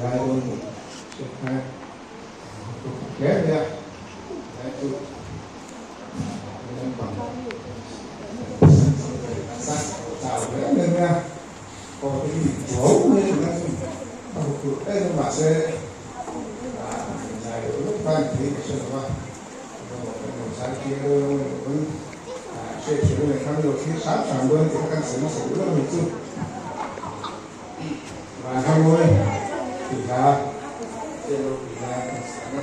dài luôn chụp hai chụp ghép nha chụp lên bằng sắc tạo ghép lên nha còn cái gì chỗ lên nó không chụp đây nó mà sẽ dài lúc ban thì sẽ là một sáng kia vẫn sẽ chịu này khám được khi sáng sáng luôn thì các xử rất là nhiều và 20 thì ra trên lô thì ra